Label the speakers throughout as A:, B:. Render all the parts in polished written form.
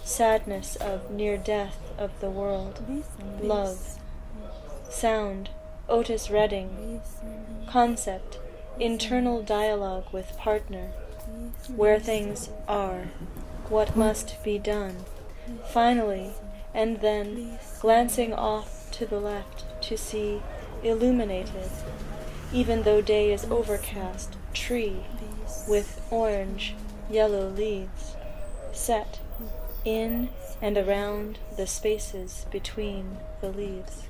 A: sadness of near death of the world, love. Sound, Otis Redding. Concept, internal dialogue with partner, where things are, what must be done. Finally, and then, glancing off to the left to see illuminated, even though day is overcast, tree with orange, yellow leaves, set in and around the spaces between the leaves.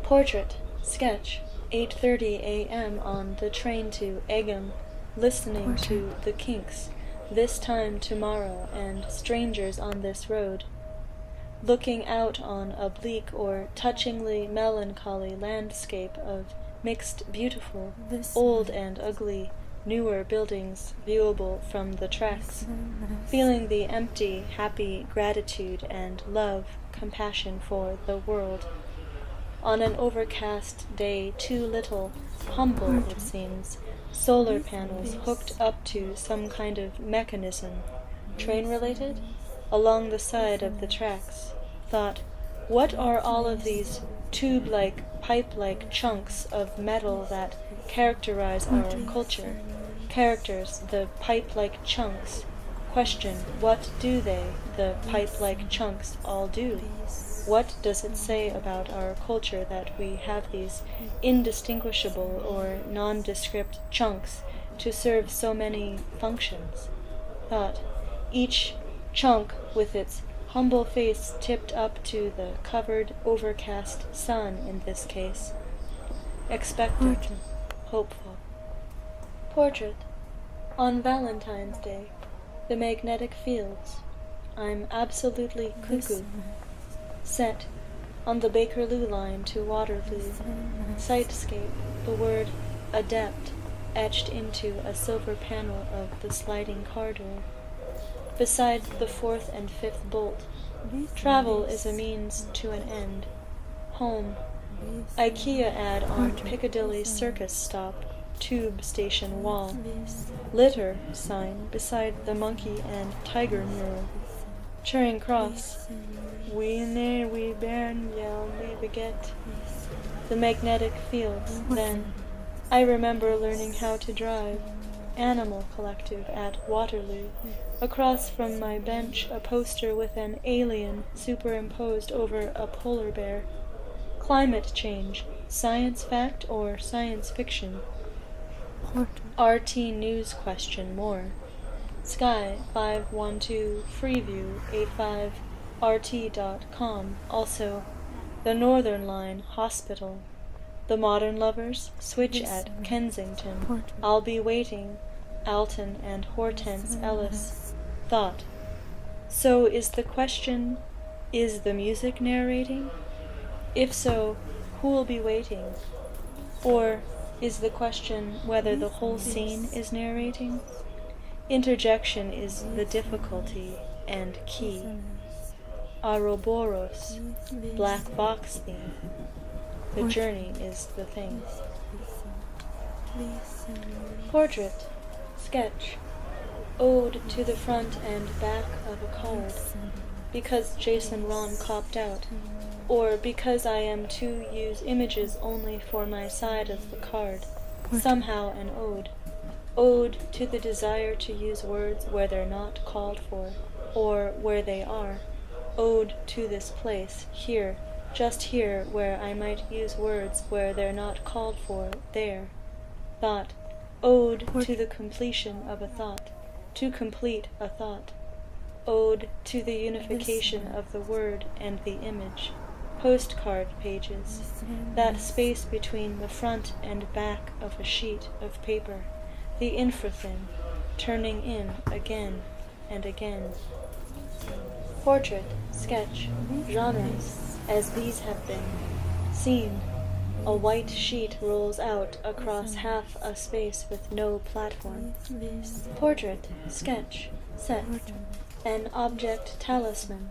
A: Portrait, sketch, 8:30 a.m. on the train to Egham, listening to the Kinks, This Time Tomorrow, and Strangers on This Road, looking out on a bleak or touchingly melancholy landscape of mixed beautiful, old and ugly, newer buildings viewable from the tracks, feeling the empty, happy gratitude and love, compassion for the world. On an overcast day, too little, humble it seems, solar panels hooked up to some kind of mechanism, train-related, along the side of the tracks. Thought, what are all of these tube-like, pipe-like chunks of metal that characterize our culture? Characters, the pipe-like chunks. Question, what do they, the pipe-like chunks, all do? What does it say about our culture that we have these indistinguishable or nondescript chunks to serve so many functions? Thought, each chunk with its humble face tipped up to the covered, overcast sun in this case. Expectant, hopeful. Portrait. On Valentine's Day, the magnetic fields. I'm absolutely cuckoo. Set on the Bakerloo line to Waterloo. Sightscape, the word adept etched into a silver panel of the sliding car door. Beside the fourth and fifth bolt. Travel is a means to an end. Home. IKEA ad on Piccadilly Circus stop, tube station wall. Litter sign beside the monkey and tiger mural. Charing Cross. We ne'er we bairn yell we beget. The magnetic fields, then. I remember learning how to drive. Animal Collective at Waterloo. Across from my bench a poster with an alien superimposed over a polar bear. Climate change, science fact or science fiction? RT News question more. Sky 512 Freeview 85 RT.com. Also, the Northern Line Hospital. The Modern Lovers switch at Kensington. I'll be waiting. Alton and Hortense Ellis. Thought. So is the question, is the music narrating? If so, who'll be waiting? Or is the question whether the whole scene is narrating? Interjection is the difficulty and key. Ouroboros, black box theme. The journey is the thing. Portrait, sketch, ode to the front and back of a card, because Jason Ron copped out, or because I am to use images only for my side of the card, somehow an ode. Ode to the desire to use words where they're not called for, or where they are. Ode to this place, here, just here, where I might use words where they're not called for, there. Thought. Ode to the completion of a thought, to complete a thought. Ode to the unification of the word and the image. Postcard pages, that space between the front and back of a sheet of paper, the infrathin, turning in again and again. Portrait, sketch, genres, as these have been. Scene, a white sheet rolls out across half a space with no platform. Portrait, sketch, set, an object talisman,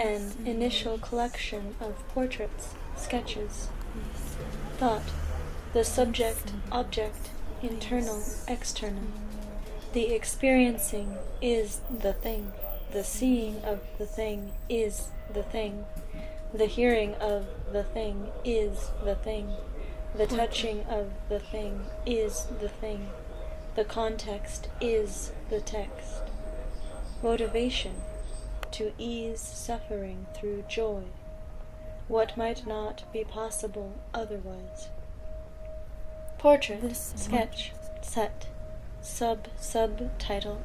A: an initial collection of portraits, sketches. Thought, the subject, object, internal, external. The experiencing is the thing. The seeing of the thing is the thing. The hearing of the thing is the thing. The touching of the thing is the thing. The context is the text. Motivation, to ease suffering through joy. What might not be possible otherwise. Portrait, sketch, set, subtitle,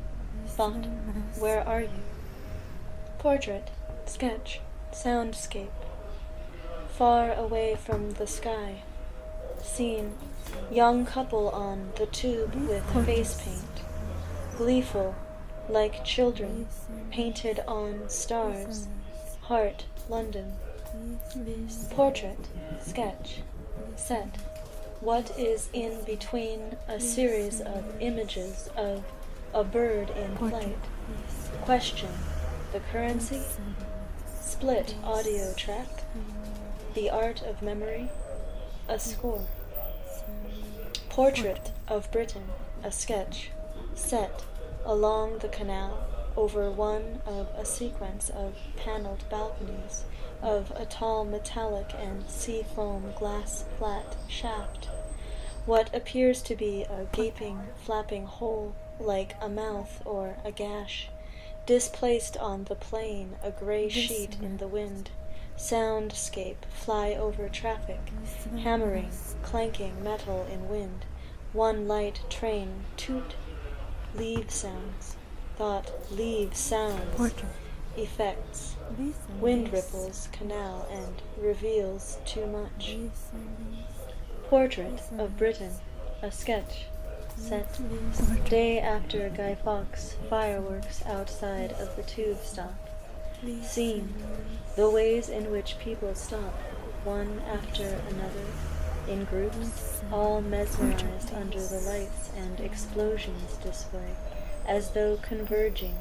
A: thought, where are you? Portrait, sketch, soundscape. Far away from the sky. Scene, young couple on the tube with face paint. Gleeful, like children, painted on stars. Heart, London. Portrait, sketch, set. What is in between a series of images of a bird in flight? Question, the currency? Split audio track? The art of memory? A score. Portrait of Britain, a sketch, set along the canal over one of a sequence of paneled balconies of a tall metallic and sea-foam glass flat shaft. What appears to be a gaping, flapping hole like a mouth or a gash. Displaced on the plain, a gray sheet in the wind. Soundscape, fly over traffic, hammering, clanking metal in wind. One light train, toot, leave sounds, thought, leave sounds, effects, wind ripples, canal, and reveals too much. Portrait of Britain, a sketch, set, day after Guy Fawkes fireworks outside of the tube stop. Scene, the ways in which people stop, one after another, in groups, all mesmerized under the lights and explosions display, as though converging,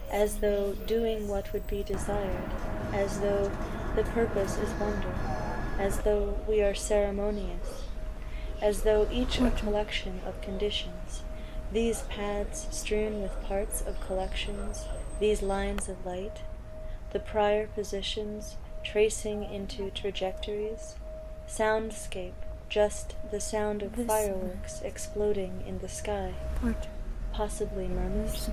A: as though doing what would be desired, as though the purpose is wonder, as though we are ceremonious, as though each a collection of conditions, these pads strewn with parts of collections, these lines of light, the prior positions tracing into trajectories, soundscape, just the sound of fireworks exploding in the sky, possibly murmurs.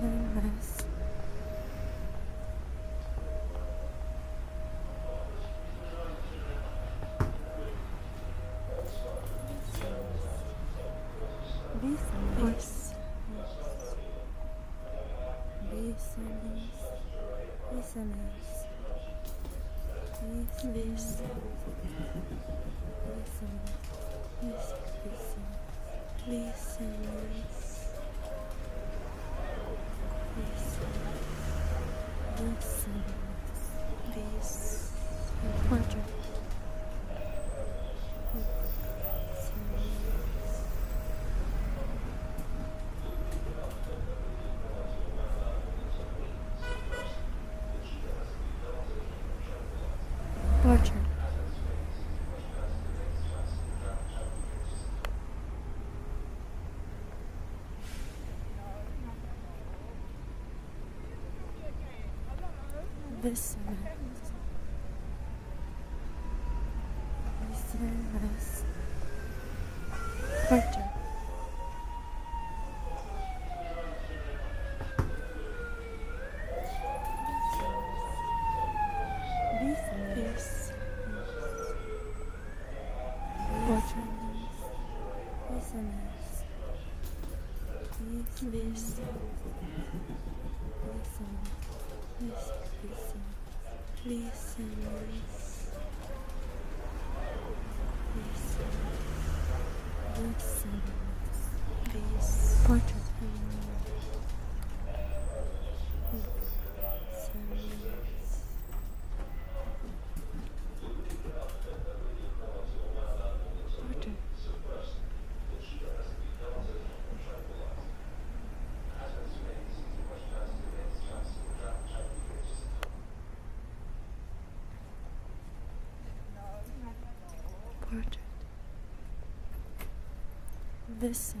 B: This Porter. This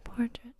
B: Portrait.